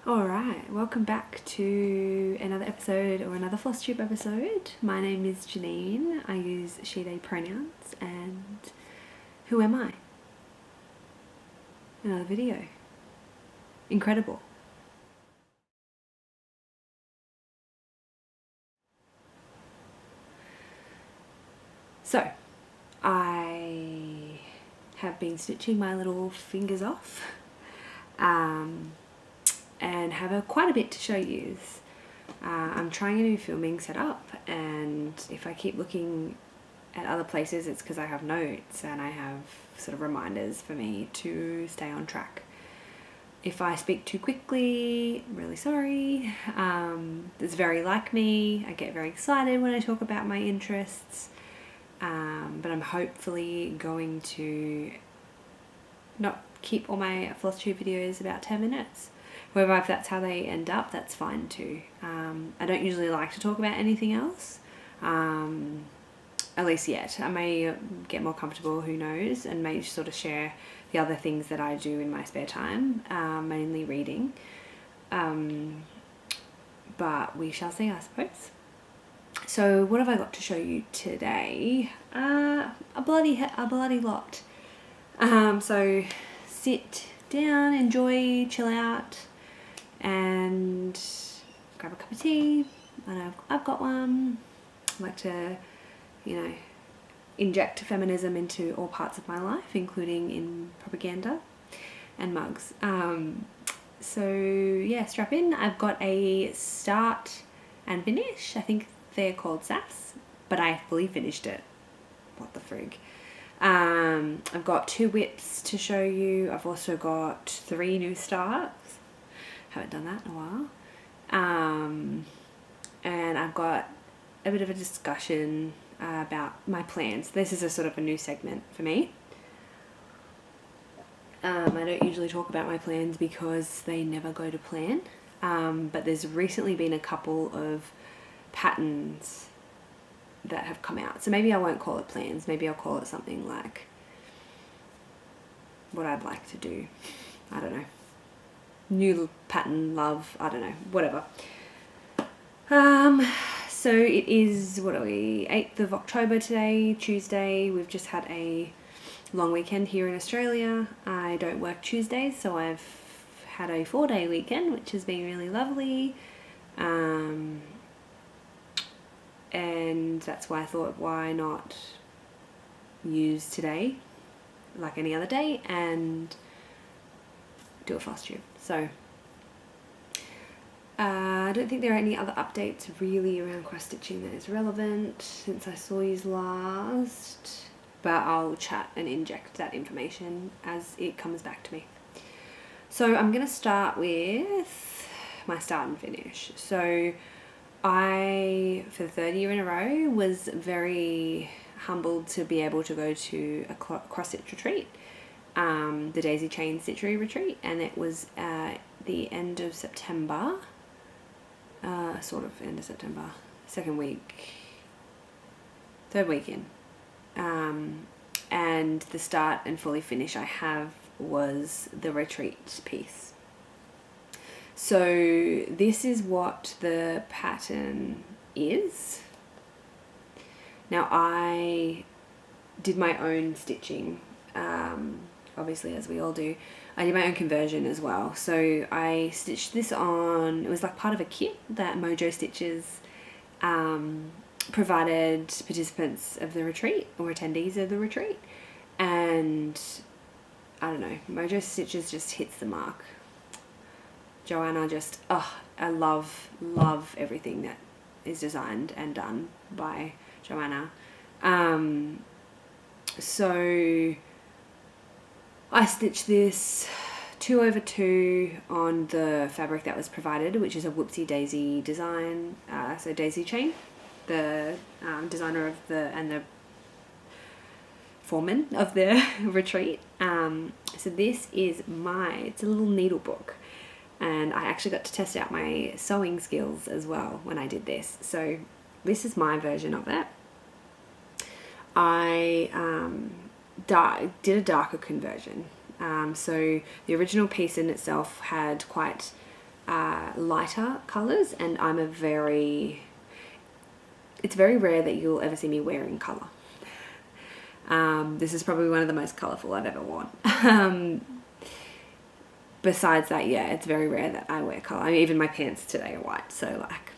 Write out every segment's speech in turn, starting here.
Alright, welcome back to another episode or another Floss Tube episode. My name is Janine, I use she, they pronouns, and who am I? Another video. Incredible. So, I have been stitching my little fingers off. And have quite a bit to show you. I'm trying a new filming setup, and if I keep looking at other places it's because I have notes and I have sort of reminders for me to stay on track. If I speak too quickly, I'm really sorry. It's very like me. I get very excited when I talk about my interests, but I'm hopefully going to not keep all my Floss Tube videos about 10 minutes. However, if that's how they end up, that's fine too. I don't usually like to talk about anything else, at least yet. I may get more comfortable, who knows, and may sort of share the other things that I do in my spare time, mainly reading. But we shall see, I suppose. So what have I got to show you today? A bloody lot. So sit down, enjoy, chill out, and grab a cup of tea. I know I've got one. I like to, inject feminism into all parts of my life, including in propaganda and mugs. So yeah, strap in. I've got a start and finish. I think they're called SAFs, but I fully finished it. What the frig. I've got 2 whips to show you. I've also got 3 new starts. Haven't done that in a while. And I've got a bit of a discussion about my plans. This is a sort of a new segment for me. I don't usually talk about my plans because they never go to plan. But there's recently been a couple of patterns that have come out. So maybe I won't call it plans. Maybe I'll call it something like what I'd like to do. I don't know. New pattern, love, I don't know, whatever. So it is, 8th of October today, Tuesday. We've just had a long weekend here in Australia. I don't work Tuesdays, so I've had a 4-day weekend, which has been really lovely. And that's why I thought, why not use today like any other day and do a Floss Tube. So I don't think there are any other updates really around cross stitching that is relevant since I saw you last, but I'll chat and inject that information as it comes back to me. So I'm going to start with my start and finish. So I, for the 3rd year in a row, was very humbled to be able to go to a cross-stitch retreat, the Daisy Chain Stitchery Retreat, and it was at the end of September, sort of end of September, 2nd week, 3rd weekend, and the start and fully finish I have was the retreat piece. So this is what the pattern is. Now I did my own stitching, obviously, as we all do. I did my own conversion as well. So I stitched this on, it was like part of a kit that Mojo Stitches provided participants of the retreat or attendees of the retreat. And I don't know, Mojo Stitches just hits the mark. Joanna just, I love everything that is designed and done by Joanna. So I stitched this 2/2 on the fabric that was provided, which is a Whoopsie Daisy design, so Daisy Chain, the designer of and the foreman of the retreat. So this is it's a little needle book. And I actually got to test out my sewing skills as well when I did this. So this is my version of it. I did a darker conversion. So the original piece in itself had quite lighter colours, and it's very rare that you'll ever see me wearing colour. This is probably one of the most colourful I've ever worn. Besides that, yeah, it's very rare that I wear colour. I mean, even my pants today are white, so like,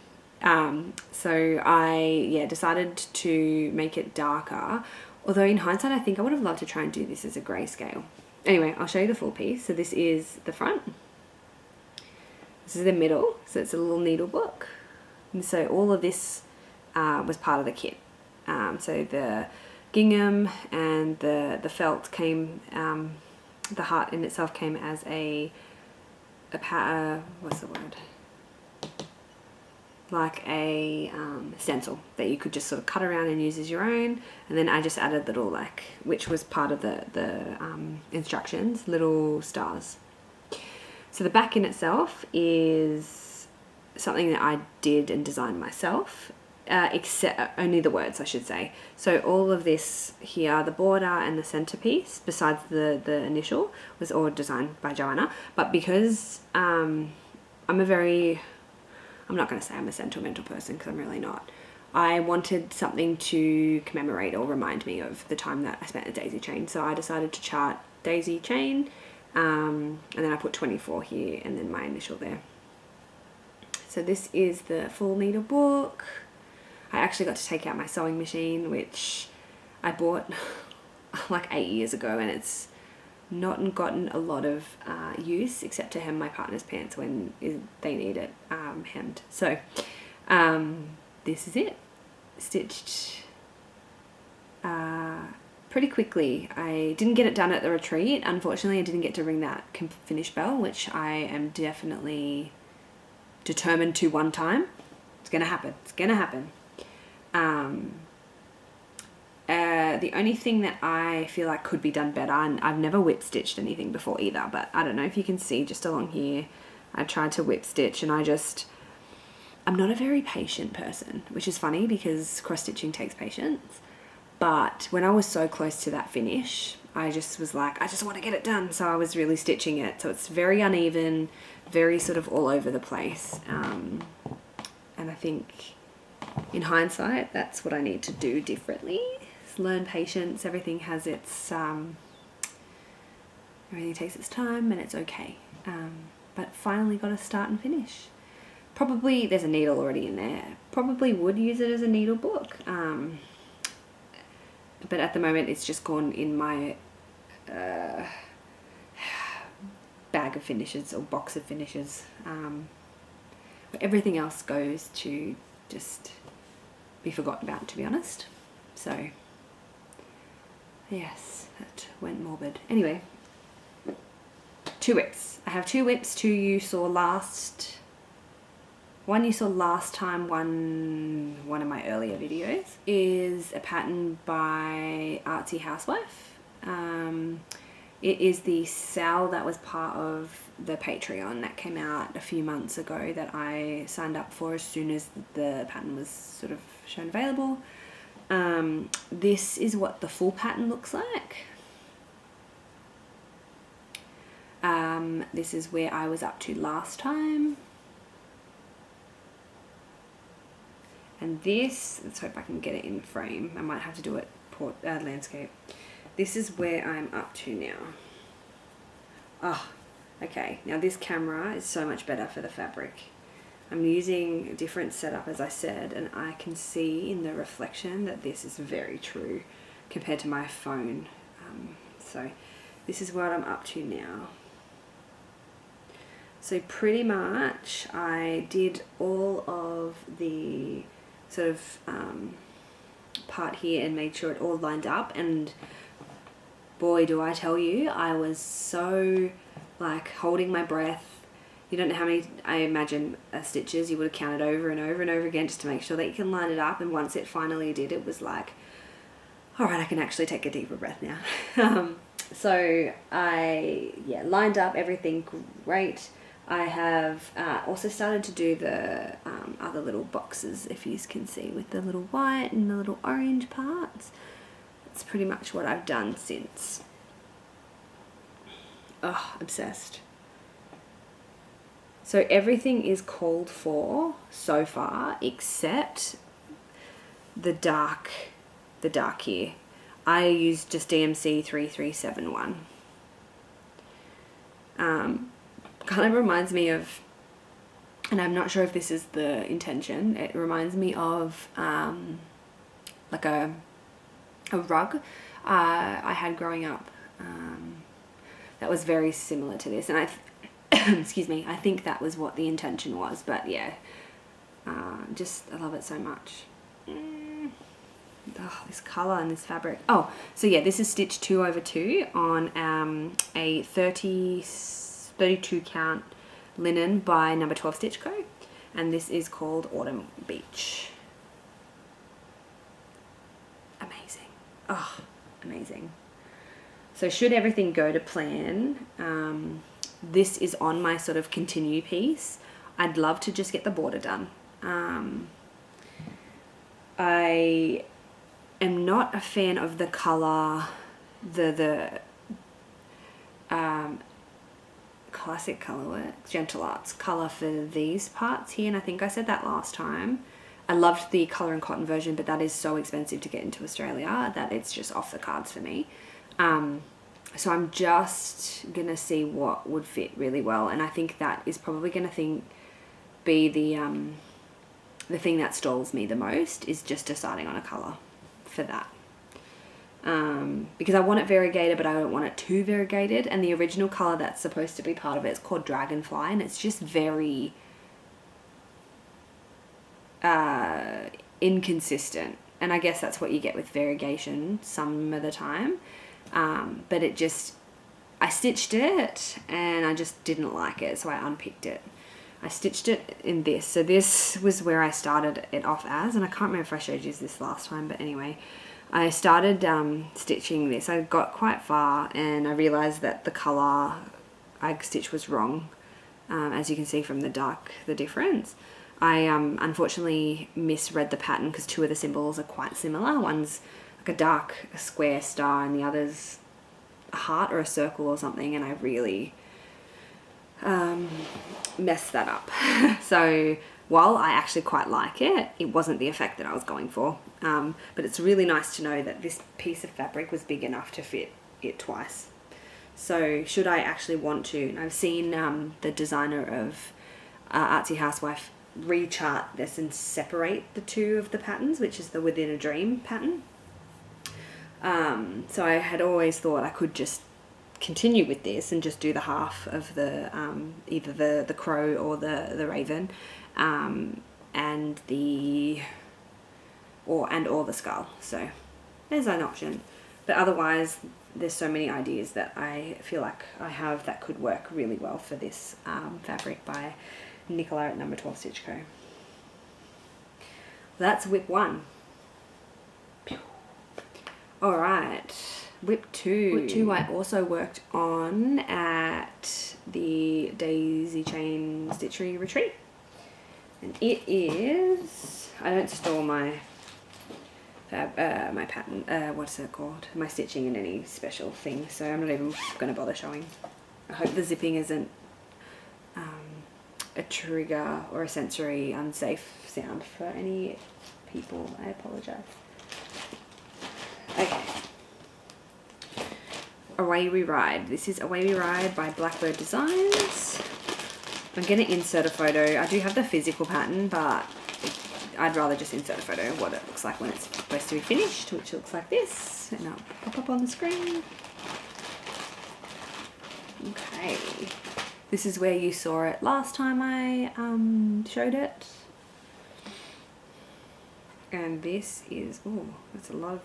so I decided to make it darker. Although in hindsight, I think I would have loved to try and do this as a grayscale. Anyway, I'll show you the full piece. So this is the front. This is the middle. So it's a little needle book. And so all of this was part of the kit. So the gingham and the felt came, the heart in itself came as what's the word? Like a stencil that you could just sort of cut around and use as your own. And then I just added little, like, which was part of the instructions, little stars. So the back in itself is something that I did and designed myself, except only the words, I should say. So all of this here, the border and the centerpiece, besides the initial, was all designed by Joanna. But because I'm not going to say I'm a sentimental person, because I'm really not. I wanted something to commemorate or remind me of the time that I spent at Daisy Chain. So I decided to chart Daisy Chain, and then I put 24 here and then my initial there. So this is the full needle book. I actually got to take out my sewing machine, which I bought like 8 years ago, and it's not gotten a lot of use except to hem my partner's pants when they need it hemmed. So this is it, stitched pretty quickly. I didn't get it done at the retreat. Unfortunately, I didn't get to ring that finish bell, which I am definitely determined to one time. It's gonna happen. It's gonna happen. The only thing that I feel like could be done better, and I've never whip stitched anything before either, but I don't know if you can see just along here, I tried to whip stitch, and I'm not a very patient person, which is funny because cross stitching takes patience. But when I was so close to that finish, I just was like, I just want to get it done. So I was really stitching it. So it's very uneven, very sort of all over the place. And I think in hindsight, that's what I need to do differently. Learn patience. Everything has its, everything takes its time, and it's okay. But finally got to start and finish. Probably, there's a needle already in there. Probably would use it as a needle book. But at the moment it's just gone in my bag of finishes or box of finishes. But everything else goes to just be forgotten about, to be honest. So yes, that went morbid. Anyway, 2 whips. I have 2 whips. 2 you saw last. One you saw last time, one of my earlier videos, is a pattern by Artsy Housewife. It is the sale that was part of the Patreon that came out a few months ago that I signed up for as soon as the pattern was sort of shown available. This is what the full pattern looks like. This is where I was up to last time. And this, let's hope I can get it in frame. I might have to do it landscape. This is where I'm up to now. Oh, okay. Now this camera is so much better for the fabric. I'm using a different setup, as I said, and I can see in the reflection that this is very true compared to my phone. So this is what I'm up to now. So pretty much I did all of the sort of part here and made sure it all lined up, and boy, do I tell you, I was so like holding my breath. You don't know how many, I imagine, stitches you would have counted over and over and over again just to make sure that you can line it up. And once it finally did, it was like, all right, I can actually take a deeper breath now. So I lined up everything great. I have also started to do the other little boxes, if you can see, with the little white and the little orange parts. That's pretty much what I've done since. Oh, obsessed. So everything is called for so far except the dark here. I used just DMC 3371. Kind of reminds me of, and I'm not sure if this is the intention, it reminds me of like a rug I had growing up that was very similar to this, and I excuse me, I think that was what the intention was, but yeah, just I love it so much. Oh, this color and this fabric. Oh, so yeah, this is stitch 2/2 on a 32 count linen by number 12 Stitch Co, and this is called Autumn Beach. Amazing. Oh, amazing. So should everything go to plan, this is on my sort of continue piece. I'd love to just get the border done. I am not a fan of the color, the classic colorworks, Gentle Arts color for these parts here, and I think I said that last time. I loved the color and cotton version, but that is so expensive to get into Australia that it's just off the cards for me. So I'm just gonna see what would fit really well, and I think that is probably gonna be the thing that stalls me the most, is just deciding on a color for that. Because I want it variegated, but I don't want it too variegated, and the original color that's supposed to be part of it is called Dragonfly, and it's just very inconsistent, and I guess that's what you get with variegation some of the time. But it just, I stitched it and I just didn't like it, so I unpicked it. I stitched it in this, so this was where I started it off as, and I can't remember if I showed you this last time, but anyway, I started stitching this. I got quite far and I realized that the color I stitched was wrong, as you can see from the difference. I unfortunately misread the pattern because two of the symbols are quite similar. One's like a dark square star and the other's a heart or a circle or something, and I really messed that up. So while I actually quite like it, it wasn't the effect that I was going for. But it's really nice to know that this piece of fabric was big enough to fit it twice. So should I actually want to, and I've seen the designer of Artsy Housewife rechart this and separate the two of the patterns, which is the Within a Dream pattern. So I had always thought I could just continue with this and just do the half of the either the crow or the raven, and or the skull. So there's an option, but otherwise there's so many ideas that I feel like I have that could work really well for this fabric by Nicola at number 12 Stitch Co. That's whip 1. Alright, whip 2. Whip 2 I also worked on at the Daisy Chain Stitchery Retreat. And it is, I don't store my my pattern, what's it called? My stitching in any special thing, so I'm not even going to bother showing. I hope the zipping isn't a trigger or a sensory unsafe sound for any people. I apologise. Okay. Away We Ride. This is Away We Ride by Blackbird Designs. I'm going to insert a photo. I do have the physical pattern, but I'd rather just insert a photo of what it looks like when it's supposed to be finished, which looks like this. And I'll pop up on the screen. Okay. This is where you saw it last time I showed it. And this is, oh, that's a lot of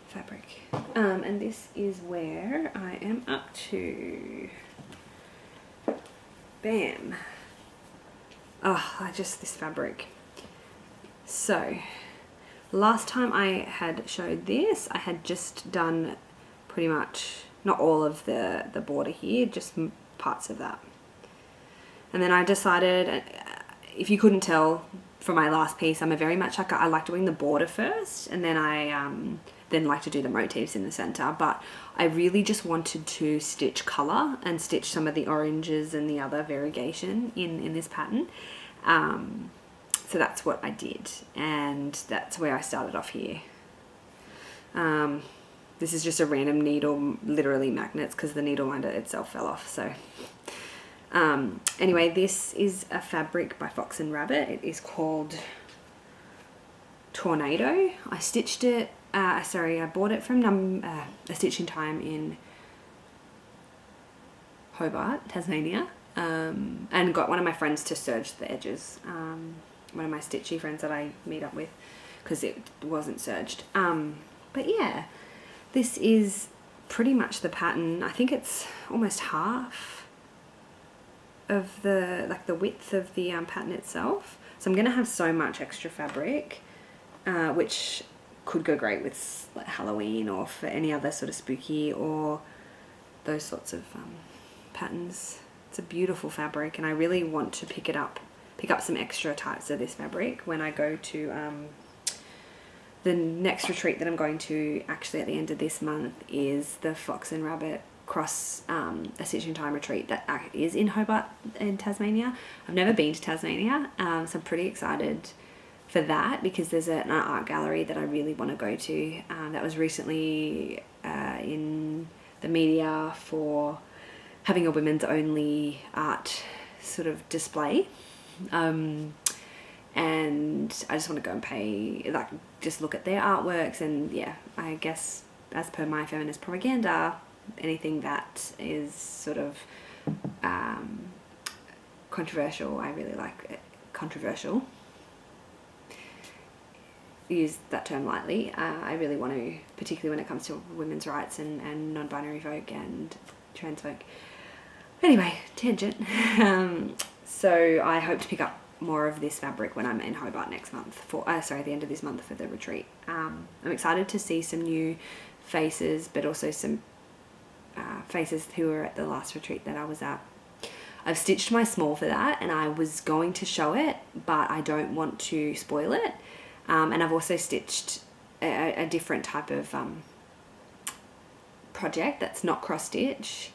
fabric. And this is where I am up to. Bam. Oh, this fabric. So, last time I had showed this, I had just done pretty much, not all of the border here, just parts of that. And then I decided, if you couldn't tell for my last piece, I'm a very much like, I like doing the border first, and then I then like to do the motifs in the center. But I really just wanted to stitch color and stitch some of the oranges and the other variegation in this pattern. So that's what I did, and that's where I started off here. This is just a random needle, literally magnets, because the needle minder itself fell off. So anyway, this is a fabric by Fox and Rabbit. It is called Tornado. I stitched it, I bought it from a stitching time in Hobart, Tasmania, and got one of my friends to serge the edges. One of my stitchy friends that I meet up with, because it wasn't serged. But yeah, this is pretty much the pattern. I think it's almost half of the width of the pattern itself. So I'm going to have so much extra fabric, which could go great with like Halloween or for any other sort of spooky or those sorts of patterns. It's a beautiful fabric, and I really want to pick up some extra types of this fabric when I go to the next retreat that I'm going to actually at the end of this month is the Fox and Rabbit cross a stitching time retreat that is in Hobart in Tasmania. I've never been to Tasmania, so I'm pretty excited for that, because there's an art gallery that I really want to go to that was recently in the media for having a women's only art sort of display. And I just want to go and just look at their artworks, and yeah, I guess as per my feminist propaganda, anything that is sort of controversial, I really like it. Controversial, use that term lightly. I really want to, particularly when it comes to women's rights and non-binary folk and trans folk. Anyway, tangent. So I hope to pick up more of this fabric when I'm in Hobart next month for the end of this month for the retreat. I'm excited to see some new faces, but also some faces who were at the last retreat that I was at. I've stitched my small for that, and I was going to show it, but I don't want to spoil it. And I've also stitched a different type of project that's not cross stitch,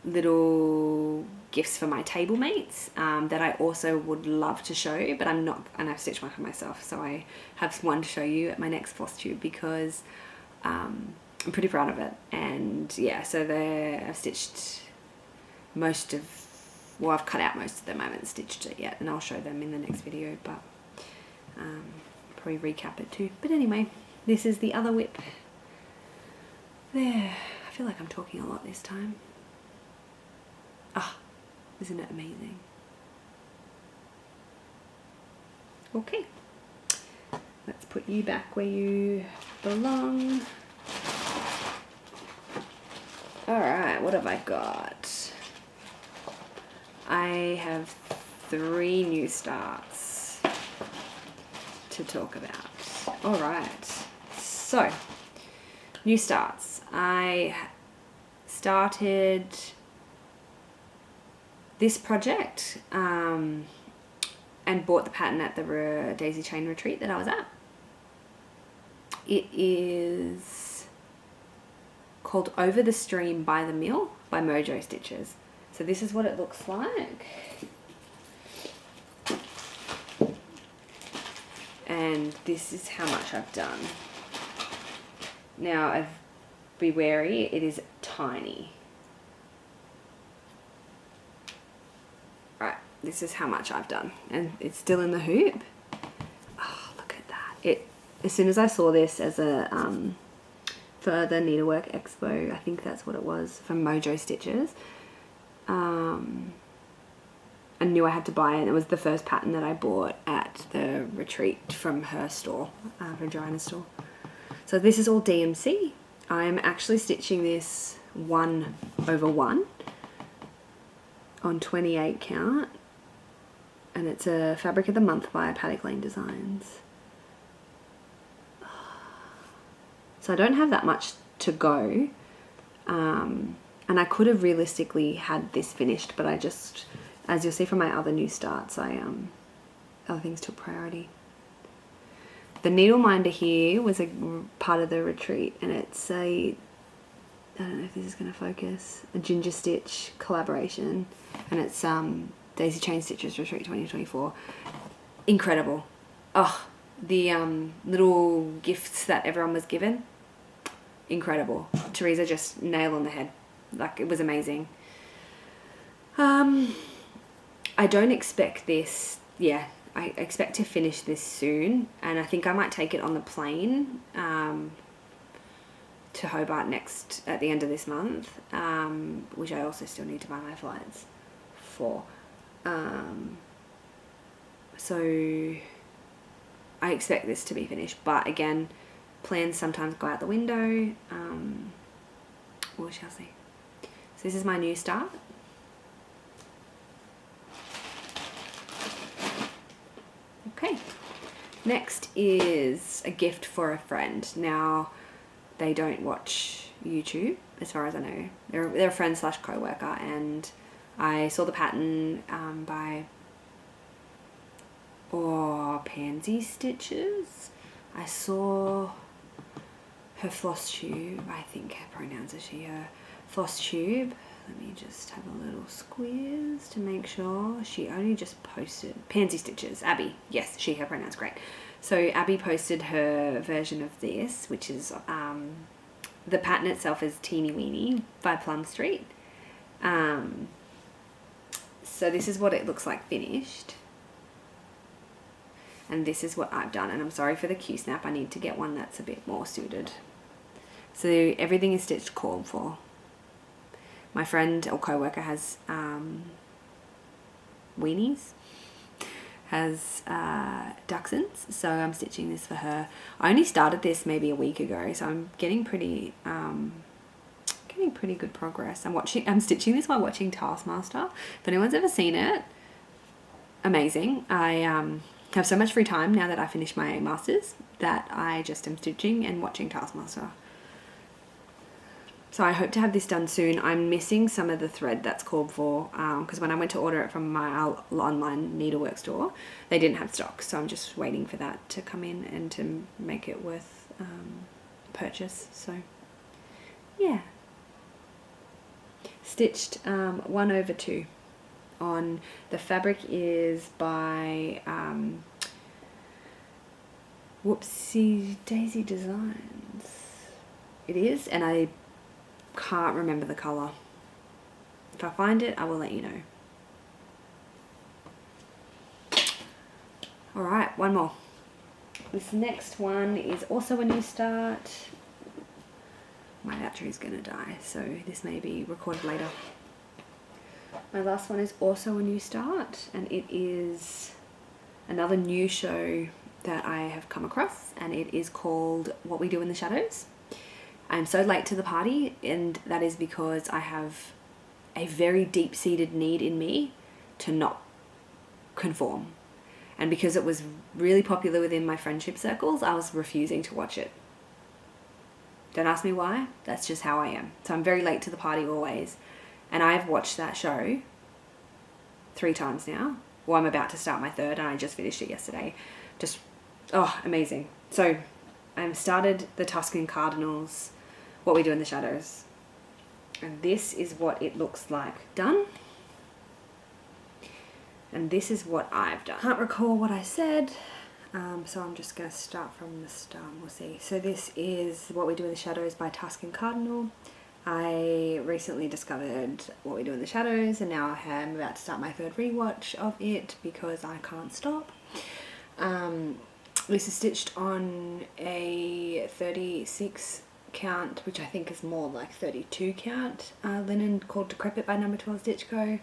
little gifts for my table mates that I also would love to show, but I'm not, and I've stitched one for myself, so I have one to show you at my next floss tube, because I'm pretty proud of it. And yeah, so I've stitched most of, well, I've cut out most of them. I haven't stitched it yet, and I'll show them in the next video, but probably recap it too. But anyway, this is the other whip there. I feel like I'm talking a lot this time. Isn't it amazing? Okay, let's put you back where you belong. Alright, what have I got? I have 3 new starts to talk about. Alright, so new starts. I started this project and bought the pattern at the Daisy Chain retreat that I was at. It is called Over the Stream by the Mill by Mojo Stitches. So this is what it looks like. And this is how much I've done. Now, be wary, it is tiny. Right, this is how much I've done. And it's still in the hoop. Oh, look at that. As soon as I saw this as a for the Needlework Expo, I think that's what it was, from Mojo Stitches, I knew I had to buy it. It was the first pattern that I bought at the retreat from her store, Vagina store. So this is all DMC. I'm actually stitching this 1/1 on 28 count, and it's a fabric of the month by PaddockLaneDesigns. So I don't have that much to go, and I could have realistically had this finished, but I just As you'll see from my other new starts, other things took priority. The needle minder here was a part of the retreat, and it's I don't know if this is going to focus, a ginger stitch collaboration, and it's Daisy Chain Stitches Retreat 2024. Incredible. Oh, the little gifts that everyone was given, incredible. Teresa just nail on the head. Like, it was amazing. I don't expect this, I expect to finish this soon, and I think I might take it on the plane to Hobart at the end of this month, which I also still need to buy my flights for. So I expect this to be finished, but again, plans sometimes go out the window. We shall see. So this is my new start. Okay, next is a gift for a friend. Now, they don't watch YouTube, as far as I know. They're a friend / co-worker, and I saw the pattern by Pansy Stitches. I saw her floss tube. I think her pronouns are she, her floss tube. Let me just have a little squeeze to make sure. She only just posted Pansy Stitches, Abby. Yes, she, her pronouns, great. So Abby posted her version of this, which is the pattern itself is Teenie Weenie by Plum Street. So this is what it looks like finished. And this is what I've done. And I'm sorry for the Q-snap. I need to get one that's a bit more suited. So everything is stitched called for. My friend or co-worker has weenies, has dachshunds, so I'm stitching this for her. I only started this maybe a week ago, so I'm getting pretty good progress. I'm stitching this while watching Taskmaster. If anyone's ever seen it, amazing. I have so much free time now that I finished my masters that I just am stitching and watching Taskmaster. So I hope to have this done soon. I'm missing some of the thread that's called for, because when I went to order it from my online needlework store, they didn't have stock. So I'm just waiting for that to come in and to make it worth purchase. So yeah. Stitched 1/2 on, the fabric is by Whoopsie Daisy Designs. It is, and I can't remember the colour. If I find it, I will let you know. Alright, one more. This next one is also a new start. My battery's gonna die, so this may be recorded later. My last one is also a new start, and it is another new show that I have come across, and it is called What We Do in the Shadows. I'm so late to the party, and that is because I have a very deep-seated need in me to not conform. And because it was really popular within my friendship circles, I was refusing to watch it. Don't ask me why, that's just how I am. So I'm very late to the party always. And I've watched that show 3 times now. Well, I'm about to start my 3rd, and I just finished it yesterday. Just, oh, amazing. So I've started the Tusk and Cardinals, What We Do in the Shadows. And this is what it looks like done. And this is what I've done. Can't recall what I said, so I'm just going to start from the start. We'll see. So this is What We Do in the Shadows by Tusk and Cardinal. I recently discovered What We Do in the Shadows, and now I'm about to start my 3rd rewatch of it because I can't stop. This is stitched on a 36 count, which I think is more like 32 count linen called Decrepit by No. 12 Stitch Co.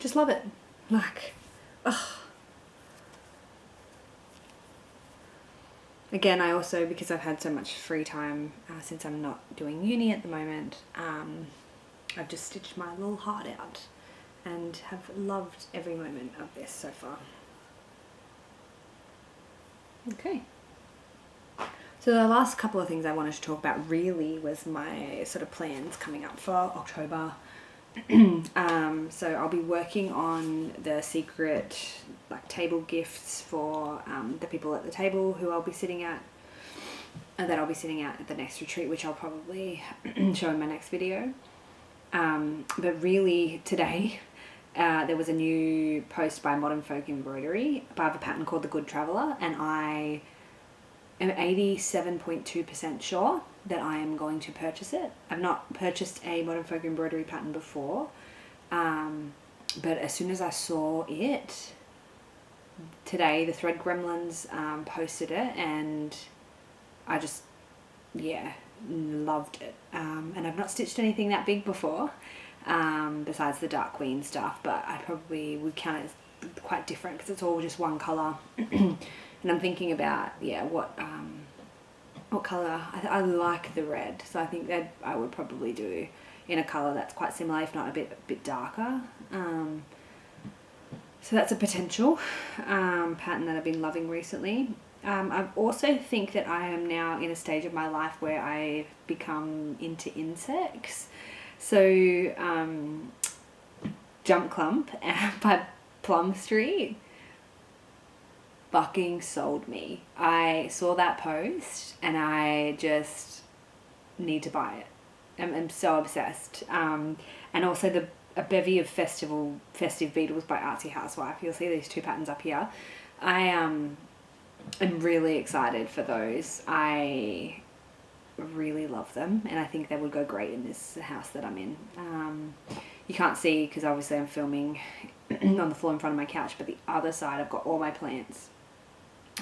Just love it. Like, ugh. Again, I also, because I've had so much free time since I'm not doing uni at the moment, I've just stitched my little heart out and have loved every moment of this so far. Okay. So the last couple of things I wanted to talk about really was my sort of plans coming up for October. So I'll be working on the secret like table gifts for the people at the table who I'll be sitting at, and that I'll be sitting at the next retreat, which I'll probably show in my next video. But really today there was a new post by Modern Folk Embroidery by a pattern called The Good Traveller, and I am 87.2% sure that I am going to purchase it. I've not purchased a Modern Folk Embroidery pattern before, but as soon as I saw it today, the Thread Gremlins posted it, and I just, yeah, loved it. And I've not stitched anything that big before, besides the Dark Queen stuff, but I probably would count it as quite different because it's all just one colour. And I'm thinking about, yeah, what colour. I like the red, so I think that I would probably do in a colour that's quite similar, if not a bit darker. So that's a potential pattern that I've been loving recently. I also think that I am now in a stage of my life where I've become into insects. So Jump Clump by Plum Street fucking sold me. I saw that post and I just need to buy it. I'm so obsessed. And also a bevy of Festive Beetles by Artsy Housewife. You'll see these two patterns up here. I am really excited for those. I really love them, and I think they would go great in this house that I'm in. You can't see because obviously I'm filming on the floor in front of my couch, but the other side I've got all my plants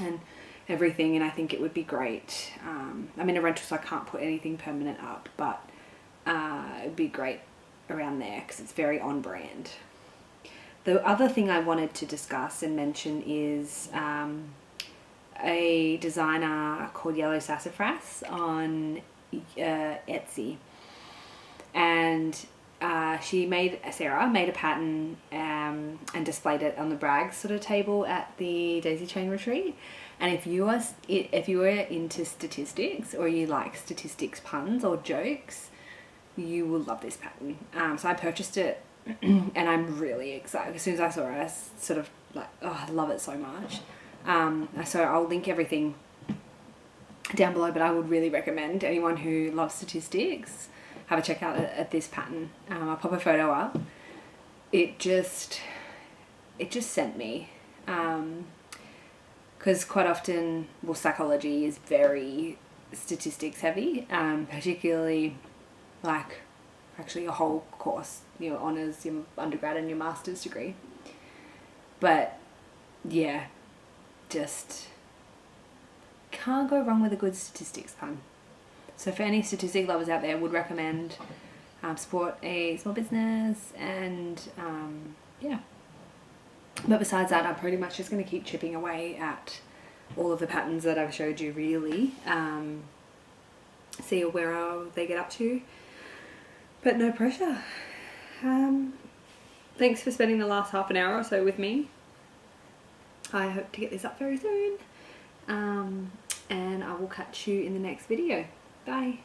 and everything, and I think it would be great. I'm in a rental, so I can't put anything permanent up, but it would be great around there because it's very on brand. The other thing I wanted to discuss and mention is a designer called YellowSassafras on Etsy, and Sarah made a pattern and displayed it on the Brags sort of table at the Daisy Chain retreat. And if you are into statistics, or you like statistics puns or jokes, you will love this pattern. So I purchased it and I'm really excited. As soon as I saw it, I was sort of like, oh, I love it so much. So I'll link everything down below, but I would really recommend anyone who loves statistics have a check out at this pattern. I'll pop a photo up. It just sent me, because quite often, well, psychology is very statistics heavy, particularly like actually a whole course, your honours, your undergrad and your master's degree. But yeah, just can't go wrong with a good statistics pun. So for any statistic lovers out there, would recommend support a small business, and yeah. But besides that, I'm pretty much just going to keep chipping away at all of the patterns that I've showed you, really. See where they get up to. But no pressure. Thanks for spending the last half an hour or so with me. I hope to get this up very soon. And I will catch you in the next video. Bye.